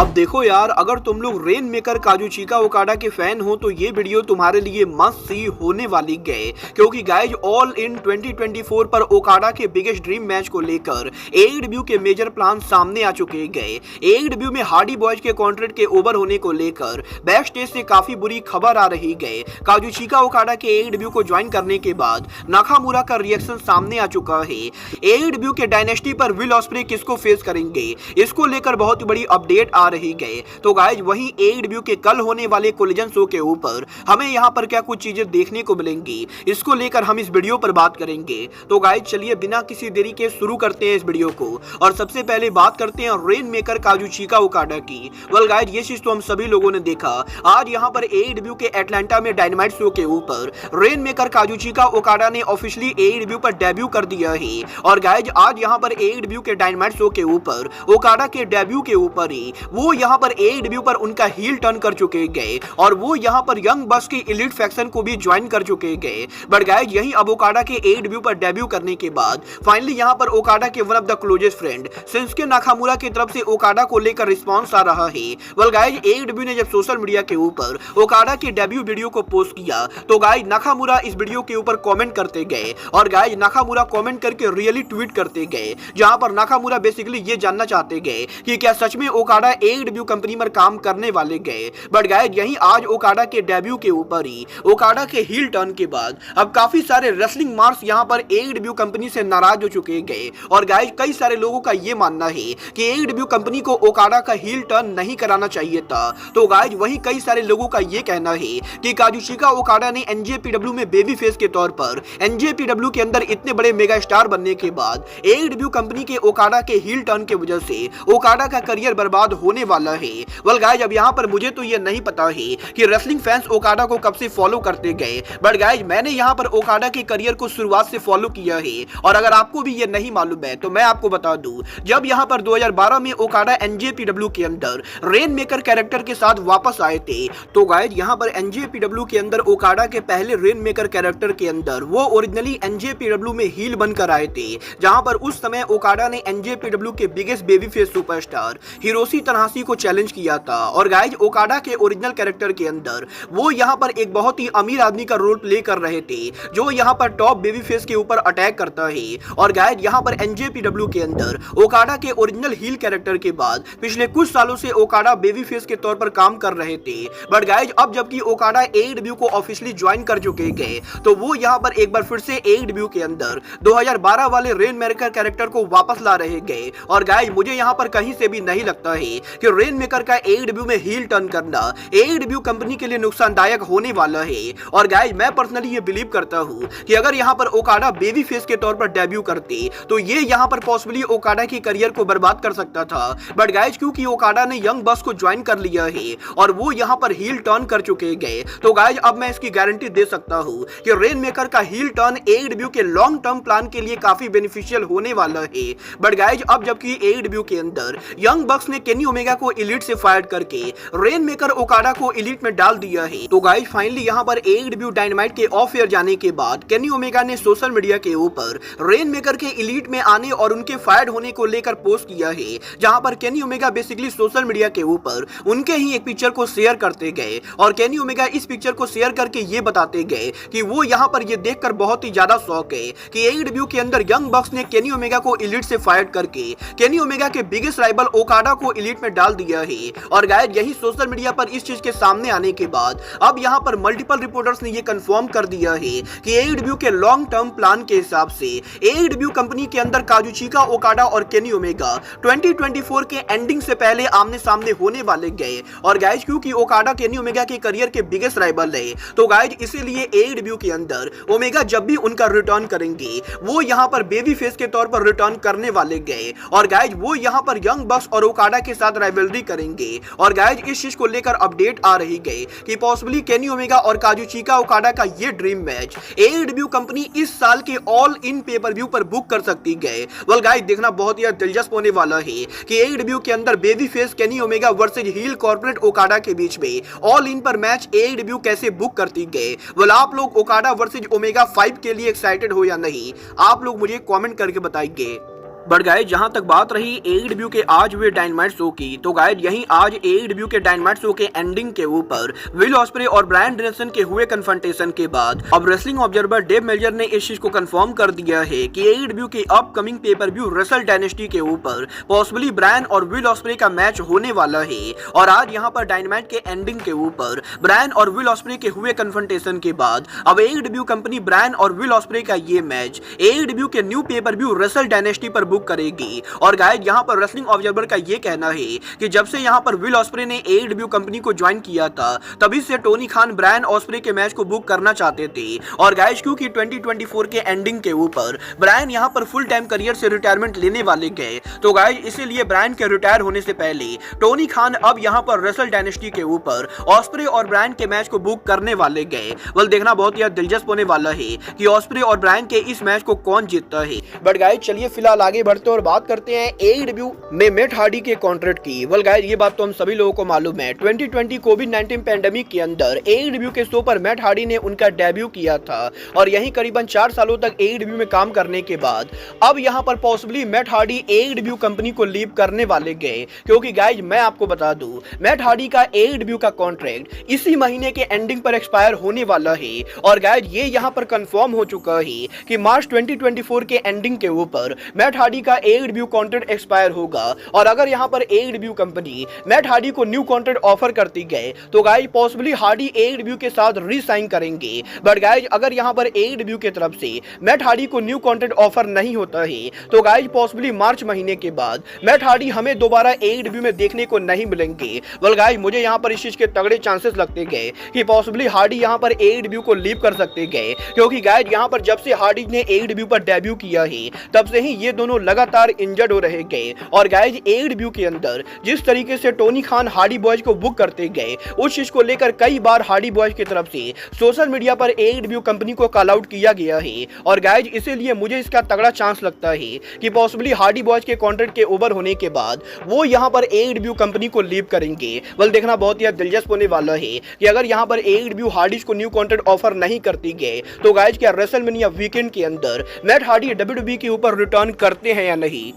अब देखो यार, अगर तुम लोग रेन मेकर काजुचिका ओकाडा के फैन हो तो ये वीडियो तुम्हारे लिए मस्ट सी होने वाली गए, क्योंकि गाइज ऑल इन 2024 पर ओकाडा के बिगेस्ट ड्रीम मैच को लेकर एडब्ल्यू के मेजर प्लान सामने आ चुके गए। एडब्ल्यू में हार्डी बॉयज के कॉन्ट्रैक्ट के ओवर होने को लेकर बैक स्टेज से काफी बुरी खबर आ रही गए। काजुचिका ओकाडा के एडब्ल्यू को ज्वाइन करने के बाद नाकामुरा का रिएक्शन सामने आ चुका है। एडब्ल्यू के डायनेस्टी पर विल ऑस्प्रे किसको फेस करेंगे, इसको लेकर बहुत बड़ी अपडेट आ रही गए। तो गाइज वहीं एडब्ल्यू के कल होने वाले कोलिजन शो के ऊपर हमें यहाँ पर क्या कुछ चीजें देखने को मिलेंगी, इसको लेकर हम इस वीडियो पर बात करेंगे। तो गाइज चलिए बिना किसी देरी के शुरू करते हैं इस वीडियो को, और सबसे पहले बात करते हैं रेन मेकर काजुचिका ओकाडा की। वेल गाइज ये चीज तो हम सभी लोगों ने देखा, आज यहाँ पर एडब्ल्यू के एटलांटा में डायनामाइट शो के ऊपर रेन मेकर काजुचिका ओकाडा ने ऑफिशियली एडब्ल्यू पर डेब्यू कर दिया है। और गाइज आज यहाँ पर एडब्ल्यू के डायनामाइट शो के ऊपर ओकाडा के डेब्यू के ऊपर ही वो यहाँ पर एडब्ल्यू पर उनका हील टर्न कर चुके गए, और वो यहाँ पर यंग बस की एलीट फैक्शन को भी ज्वाइन कर चुके गए। बट गाइज यही अब ओकाडा के एडब्ल्यू पर डेब्यू करने के बाद फाइनली यहाँ पर ओकाडा के one of the closest friend Shinsuke Nakamura की तरफ से ओकाडा को लेकर रिस्पांस आ रहा है। वेल गाइज एडब्ल्यू ने जब सोशल मीडिया के ऊपर ओकाडा के डेब्यू वीडियो को पोस्ट किया तो गाइज नाकामुरा इस वीडियो के ऊपर कमेंट करते गए, और गाइज नाकामुरा कमेंट करके रियली ट्वीट करते गए, जहां पर नाकामुरा बेसिकली ये जानना चाहते गए कि क्या सच में ओकाडा एडब्ल्यू कंपनी में काम करने वाले गए। बट गाइज यही आज ओकाडा के डेब्यू के ऊपर ही ओकाडा के हील टर्न के बाद अब काफी सारे रेसलिंग मार्क्स यहां पर एडब्ल्यू कंपनी से नाराज हो चुके गए, और गाइज कई सारे लोगों का ये मानना है कि एडब्ल्यू कंपनी को ओकाडा का हील टर्न नहीं कराना चाहिए था। तो गाइज वही कई सारे लोगों का ये कहना है कि काजुचिका ओकाडा ने एनजेपीडब्ल्यू में बेबी फेस के तौर पर एनजेपीडब्ल्यू के अंदर इतने बड़े मेगा स्टार बनने के बाद एडब्ल्यू कंपनी के ओकाडा के हील टर्न के वजह से ओकाडा का करियर बर्बाद होने वाला है। वेल गाइज अब यहाँ पर मुझे तो ये नहीं पता है कि रेसलिंग फैंस ओकाडा को कब से फॉलो करते गए, बट गाइज मैंने यहाँ पर ओकाडा के करियर को शुरुआत से फॉलो किया है, और अगर आपको भी ये नहीं मालूम है तो मैं आपको बता दूं, जब यहाँ पर 2012 में ओकाडा एनजेपीडब्ल्यू के अंदर रेन मेकर कैरेक्टर के साथ वापस आए थे, तो गाइज यहाँ पर एनजेपीडब्ल्यू के अंदर ओकाडा के पहले रेन मेकर कैरेक्टर के अंदर वो ओरिजिनली एनजेपीडब्ल्यू में हील बनकर आए थे, जहां पर उस समय ओकाडा ने एनजेपीडब्ल्यू के biggest baby face superstar Hiroshi Tanahashi को चैलेंज किया था। और गाइज ओकाडा के ओरिजिनल कैरेक्टर के अंदर वो यहाँ पर एक बहुत ही अमीर आदमी का रोल प्ले कर रहे थे, जो यहाँ पर टॉप बेबी फेस के ऊपर अटैक करता है। और गाइज यहाँ पर एनजेपीडब्ल्यू के अंदर ओकाडा के ओरिजिनल हील कैरेक्टर के बाद पिछले कुछ सालों से ओकाडा बेबी फेस के तौर पर काम कर रहे थे। बट गाइज अब जबकि ओकाडा एडब्ल्यू को ऑफिशियली ज्वाइन कर चुके गए, तो वो यहाँ पर एक बार फिर से एडब्ल्यू के अंदर 2012 वाले रेन मेकर कैरेक्टर को वापस ला रहे गए। और गाइज मुझे यहाँ पर कहीं से भी नहीं लगता है कि रेन मेकर का एडब्ल्यू में हील टर्न करना एडब्ल्यू कंपनी के लिए नुकसानदायक होने वाला है। और गाइज मैं पर्सनली ये बिलीव करता हूँ कि अगर यहाँ पर ओकाडा बेबी फेस के तौर पर डेब्यू करते तो ये यहाँ पर पॉसिबली ओकाडा की करियर को बर्बाद कर सकता था। बट गाइज क्योंकि ओकाडा ने यंग बस को ज्वाइन कर लिया है और वो यहाँ पर हील टर्न कर चुके गए, तो गाइज अब मैं इसकी गारंटी दे सकता हूँ कि रेन मेकर का हील टर्न एडब्ल्यू के लॉन्ग टर्म प्लान के लिए काफी बेनिफिशियल होने वाला है। बट गाइज अब जबकि एडब्ल्यू के अंदर यंग बक्स ने केनी ओमेगा को एलीट से फायर करके रेन मेकर ओकाडा को एलीट में डाल दिया है, तो गाइज फाइनली यहाँ पर एडब्ल्यू डायनामाइट के ऑफ एयर जाने के बाद केनी ओमेगा ने सोशल मीडिया के ऊपर रेन मेकर के एलीट में आने और उनके फायर होने को लेकर पोस्ट किया है, जहां पर Kenny Omega basically social media के ऊपर उनके ही एक पिक्चर को शेयर करते गए, और केनी ओमेगा इस पिक्चर को शेयर करके ये बताते गए कि वो यहाँ पर ये देखकर बहुत ही ज्यादा शौक है कि एडब्ल्यू के अंदर यंग बक्स ने केनी ओमेगा को एलीट से फायर करके केनी ओमेगा के बिगेस्ट राइवल ओकाडा को एलीट में डाल दिया है। और गाइज यही सोशल मीडिया पर इस चीज के सामने आने के बाद अब यहाँ पर मल्टीपल रिपोर्टर्स ने ये कंफर्म कर दिया है कि एडब्ल्यू के लॉन्ग टर्म प्लान के हिसाब से एडब्ल्यू कंपनी के अंदर काजुचिका ओकाडा और केनी ओमेगा 2024 के एंडिंग से पहले आमने सामने होने वाले गए। और गाइज क्योंकि ओकाडा केनी ओमेगा के करियर के बिगेस्ट राइवल है, तो गाइज इसीलिए एडब्ल्यू के अंदर ओमेगा जब भी उनका रिटर्न करेंगे वो यहाँ पर बेबी फेस के तौर पर रिटर्न करने वाले गए, और गाइज वो यहाँ पर यंग बक्स और ओकाडा के साथ राइवलरी करेंगे। और गाइज इस चीज को लेकर अपडेट आ रही गई कि पॉसिबली केनी ओमेगा और काजुचिका ओकाडा का ये ड्रीम मैच एडब्ल्यू कंपनी इस साल के ऑल इन पेपर व्यू पर बुक कर सकती गए। वेल गाइज देखना बहुत ही दिलचस्प होने वाला है कि एडब्ल्यू के अंदर baby face Kenny Omega versus heel corporate Okada के बीच में ऑल इन पर मैच एडब्ल्यू कैसे बुक करती गए। वेल आप लोग ओकाडा वर्सेज ओमेगा 5 के लिए एक्साइटेड हो या नहीं, आप लोग मुझे कमेंट करके बताइए। बट गाइज जहां तक बात रही AEW के आज हुए डायनामाइट शो की, तो गाइज यहीं आज AEW के डायनामाइट शो के एंडिंग के ऊपर विल ऑस्प्रे और ब्रायन डेनियल्सन के हुए कन्फ्रंटेशन के बाद अब रेसलिंग ऑब्जर्वर डेव मेल्जर ने इस चीज को कंफर्म कर दिया है कि AEW के upcoming pay per view wrestle dynasty के ऊपर पॉसिबली ब्रायन और विल ऑस्प्रे का मैच होने वाला है। और आज यहां पर डायनामाइट के एंडिंग के ऊपर ब्रायन और विल ऑस्प्रे के हुए कन्फ्रंटेशन के बाद अब AEW कंपनी ब्रायन और विल ऑस्प्रे का ये मैच AEW के new pay per view wrestle dynasty पर बुक करेगी। और गाइस यहां पर रेसलिंग ऑब्जर्वर का ये कहना है कि जब से यहां पर विल ऑस्प्रे ने AEW कंपनी को ज्वाइन किया था तभी से टोनी खान ब्रायन ऑस्प्रे के मैच को बुक करना चाहते थे। और गाइस क्योंकि 2024 के एंडिंग के ऊपर ब्रायन यहां पर फुल टाइम करियर से रिटायरमेंट लेने वाले गए, तो गाइस इसीलिए ब्रायन के रिटायर होने से पहले टोनी खान अब यहां पर रेसल डायनेस्टी के ऊपर ऑस्प्रे और ब्रायन के मैच को बुक करने वाले गए। वेल देखना बहुत ही दिलचस्प होने वाला है कि ऑस्प्रे और ब्रायन के इस मैच को कौन जीतता है। बट गाइस चलिए फिलहाल आगे बढ़ते और बात करते हैं AEW में मैट हार्डी के कॉन्ट्रैक्ट की। वेल गाइस ये बात तो हम सभी लोगों को मालूम है, 2020 कोविड-19 पैंडेमिक के अंदर AEW के शो पर मैट हार्डी ने उनका डेब्यू किया था और यहीं करीबन 4 सालों तक AEW में काम करने के बाद अब यहां पर possibly Matt Hardy AEW company को लीव करने वाले गए। क्योंकि गाइस मैं आपको बता दूं मैट हार्डी का AEW का कॉन्ट्रैक्ट इसी महीने के एंडिंग पर एक्सपायर होने वाला है। और गाइस ये यहां पर कंफर्म हो चुका है कि मार्च 2024 के एंडिंग के ऊपर मैट हार्डी का AEW कॉन्ट्रैक्ट एक्सपायर होगा। और अगर यहां पर AEW कंपनी मैट हार्डी को न्यू कॉन्ट्रैक्ट ऑफर करती गए तो गाइस पॉसिबली हार्डी AEW के साथ री-साइन करेंगे। बट गाइस अगर यहां पर AEW की तरफ से मैट हार्डी को न्यू कॉन्ट्रैक्ट ऑफर नहीं होता है तो गाइस पॉसिबली मार्च महीने के बाद मैट हार्डी हमें दोबारा AEW में देखने को नहीं मिलेंगे। वेल गाइस मुझे यहां पर इस चीज के तगड़े चांसेस लगते गए कि पॉसिबली हार्डी यहां पर AEW को लीव कर सकते गए। क्योंकि गाइस यहां पर जब से हार्डी ने AEW पर डेब्यू किया है तब से ही ये दोनों लगातार इंजर्ड हो रहे गए। और गाइस AEW के अंदर जिस तरीके से टोनी खान हार्डी बॉयज को बुक करते गए उस चीज को लेकर कई बार हार्डी बॉयज की तरफ से सोशल मीडिया पर AEW कंपनी को कॉल आउट किया गया है। और गाइस इसीलिए मुझे इसका तगड़ा चांस लगता है कि पॉसिबली हार्डी बॉयज के कॉन्ट्रैक्ट के ओवर होने के बाद वो यहां पर AEW कंपनी को लीव करेंगे। वेल देखना बहुत ही दिलचस्प होने वाला है कि अगर यहां पर AEW हार्डीज को न्यू कॉन्ट्रैक्ट ऑफर नहीं करती गए तो गाइस क्या रेसलमेनिया वीकेंड के अंदर मैट हार्डी WWE के ऊपर रिटर्न करते हैं या नहीं।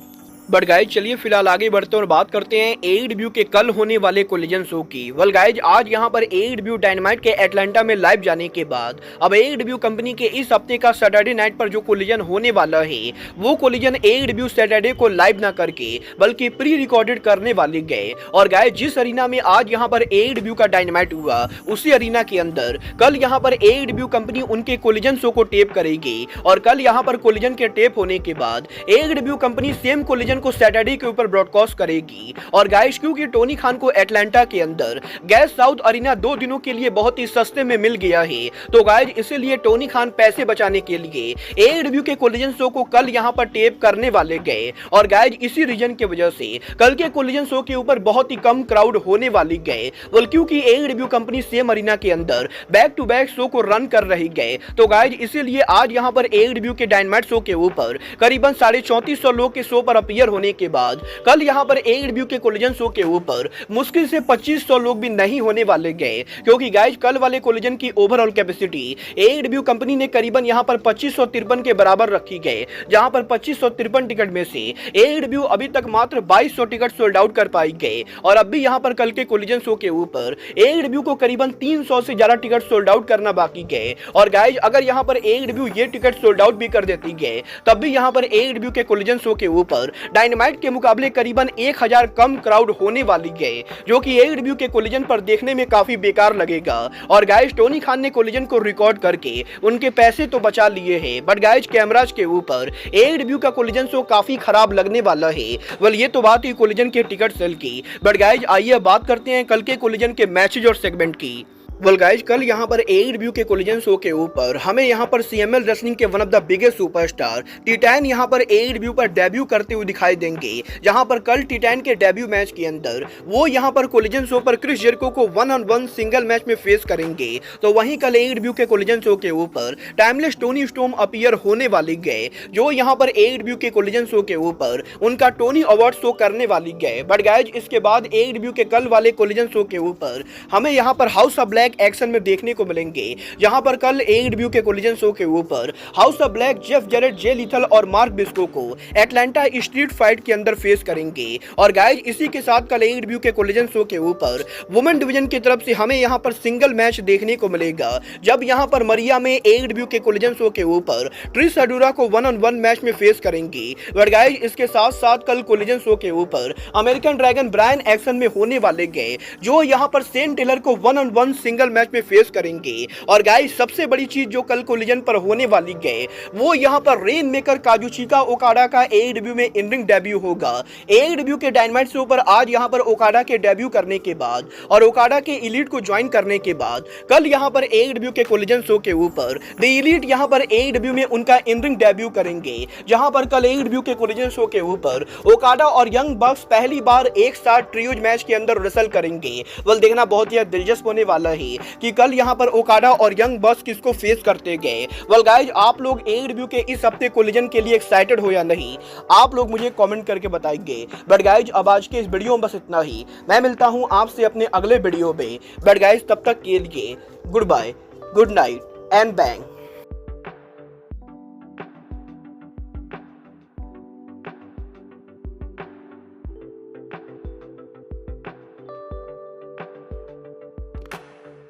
बट गाइज चलिए फिलहाल आगे बढ़ते और बात करते हैं AEW के कल होने वाले कोलिजन शो की। वेल गाइज आज यहां पर AEW डायनामाइट के एटलांटा में लाइव जाने के बाद अब AEW कंपनी के इस हफ्ते का सैटरडे नाइट पर जो कोलिजन होने वाला है वो कोलिजन AEW सैटरडे को लाइव ना करके बल्कि प्री रिकॉर्डेड करने वाले गए। और गाइज जिस अरीना में आज यहां पर AEW का डायनामाइट हुआ उसी अरीना के अंदर कल यहां पर AEW कंपनी उनके कोलिजन शो को टेप करेगी। और कल यहां पर कोलिजन के टेप होने के बाद AEW कंपनी सेम कोलिजन को सैटरडे के ऊपर ब्रॉडकास्ट करेगी। और गाइस क्योंकि टोनी खान को एटलांटा के अंदर गैस साउथ अरीना 2 दिनों के लिए बहुत ही सस्ते में मिल गया है, तो गाइस इसीलिए टोनी खान पैसे बचाने के लिए AEW के कोलिजन शो को कल यहां पर टेप करने वाले गए। और गाइस इसी रीजन की वजह से कल के कोलिजन शो के ऊपर बहुत ही कम क्राउड होने वाली गए। वेल क्योंकि AEW कंपनी सेम अरीना के अंदर बैक टू बैक शो को रन कर रही गए, तो गाइस इसीलिए आज यहां पर AEW के डायनामाइट शो के ऊपर करीबन 3450 लोग के शो पर अपीयर होने के बाद कल यहां पर AEW के कोलिजन शो के ऊपर मुश्किल से 2500 लोग भी नहीं होने वाले गए। क्योंकि गाइस कल वाले कोलिजन की ओवरऑल कैपेसिटी AEW कंपनी ने करीबन यहां पर 2553 के बराबर रखी गए, जहां पर 2553 टिकट में से AEW अभी तक मात्र 2200 टिकट सोल्ड आउट कर पाई गए। और अब भी यहां पर कल के कोलिजन शो के ऊपर AEW को करीबन 300 से ज्यादा टिकट सोल्ड आउट करना बाकी गए। और गाइस अगर यहां पर AEW ये टिकट सोल्ड आउट भी कर देती गए तब भी यहां पर AEW के कोलिजन शो के ऊपर डायनामाइट के मुकाबले करीबन 1000 कम क्राउड होने वाली गए, जो कि AEW के कोलिजन पर देखने में काफी बेकार लगेगा। और गाइस टोनी खान ने कोलिजन को रिकॉर्ड करके उनके पैसे तो बचा लिए हैं, बट गाइस कैमराज के ऊपर AEW का कोलिजन शो काफी खराब लगने वाला है। वेल ये तो बात ही कोलिजन के टिकट सेल की, बट गाइस आइए बात करते हैं कल के कोलिजन के मैचेज और सेगमेंट की। वेल गाइस कल यहां पर AEW के कोलिजन शो के ऊपर हमें यहां पर CML रेसलिंग के one of the biggest superstar titan यहां पर AEW पर डेब्यू करते हुए दिखाई देंगे। जहां पर कल टिटैन के डेब्यू मैच के अंदर वो यहां पर कोलिजन शो पर क्रिस जेरिको को 1-on-1 सिंगल मैच में फेस करेंगे। तो वहीं कल AEW के कोलिजन शो के ऊपर टाइमलेस टोनी स्टॉर्म अपीयर होने वाली गए, जो यहां पर AEW के कोलिजन शो के ऊपर उनका टोनी अवार्ड शो करने वाली गए। बट गाइस इसके बाद AEW के कल वाले कोलिजन शो के ऊपर हमें यहां पर house of black black action में देखने को मिलेंगे, जहां पर कल AEW के कोलिजन शो के ऊपर house of black Jeff Jared, J lethal और मार्क बिस्को को एटलांटा स्ट्रीट फाइट के अंदर फेस करेंगे। और गाइज इसी के साथ कल AEW के कोलिजन शो के ऊपर वुमेन डिवीजन की तरफ से हमें यहां पर सिंगल मैच देखने को मिलेगा, जब यहां पर मरिया में AEW के कोलिजन शो के ऊपर ट्रिश अडूरा को 1-on-1 मैच में फेस करेंगी। बट गाइज इसके साथ साथ कल कोलिजन शो के ऊपर अमेरिकन ड्रैगन ब्रायन एक्शन में होने वाले गए, जो यहां पर सेन टेलर को 1-on-1 सिंगल मैच में फेस करेंगे। और गाइज सबसे बड़ी चीज जो कल कोलिजन पर होने वाली गए, वो यहां पर रेन मेकर काजुचिका ओकाडा का AEW में इन रिंग डेब्यू होगा। AEW के डायनामाइट शो पर आज यहां पर ओकाडा के डेब्यू करने के बाद और ओकाडा के एलीट को ज्वाइन करने के बाद कल यहां पर AEW के कोलिजन शो के ऊपर द एलीट यहां पर AEW में उनका इन रिंग डेब्यू करेंगे, जहां पर कल AEW के कोलिजन शो के ऊपर ओकाडा और यंग बक्स पहली बार एक साथ ट्रियोज मैच के अंदर रेसल करेंगे। वल देखना बहुत ही दिलचस्प होने वाला है कि कल यहां पर ओकाडा और यंग बक्स किसको फेस करते गए। वल गाइज आप लोग AEW के इस हफ्ते कोलिजन के लिए एक्साइटेड हो या नहीं, आप लोग मुझे कमेंट करके बताएंगे। बट गाइज अब आज के इस वीडियो में बस इतना ही, मैं मिलता हूं आपसे अपने अगले वीडियो में। बट गाइज तब तक के लिए goodbye, good night and bang.